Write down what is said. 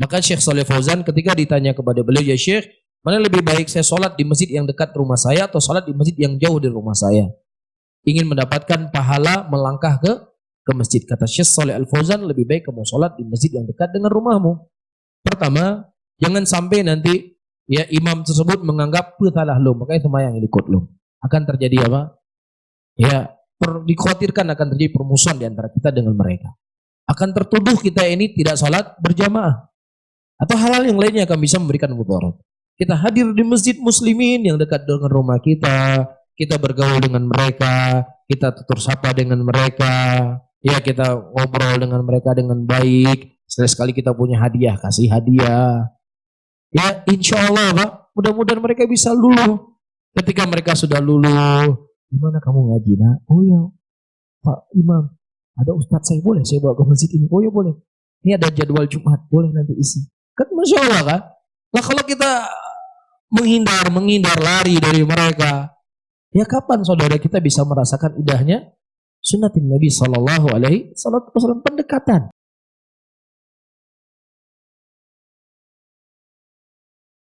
Maka Syekh Shalih Fauzan ketika ditanya kepada beliau, ya Syekh, mana lebih baik saya sholat di masjid yang dekat rumah saya atau sholat di masjid yang jauh dari rumah saya? Ingin mendapatkan pahala melangkah ke masjid. Kata Syekh Shalih Al Fauzan, lebih baik kamu sholat di masjid yang dekat dengan rumahmu. Pertama, jangan sampai nanti ya imam tersebut menganggap salah lo, makanya semayang ikut lo. Akan terjadi apa? Ya, dikhawatirkan akan terjadi permusuhan di antara kita dengan mereka. Akan tertuduh kita ini tidak sholat berjamaah. Atau hal-hal yang lainnya akan bisa memberikan mudarat. Kita hadir di masjid muslimin yang dekat dengan rumah kita bergaul dengan mereka, kita tutur sapa dengan mereka, ya kita ngobrol dengan mereka dengan baik. Sekali-sekali kita punya hadiah, kasih hadiah. Ya insya Allah Pak, mudah-mudahan mereka bisa luluh. Ketika mereka sudah luluh, gimana kamu ngaji nak? Oh ya Pak Imam, ada ustadz saya boleh saya bawa ke masjid ini? Oh ya boleh. Ini ada jadwal Jumat, boleh nanti isi. Kan Masya Allah kan? Nah kalau kita menghindar lari dari mereka, ya kapan saudara kita bisa merasakan indahnya sunnatin Nabi Sallallahu Alaihi Wasallam, pendekatan.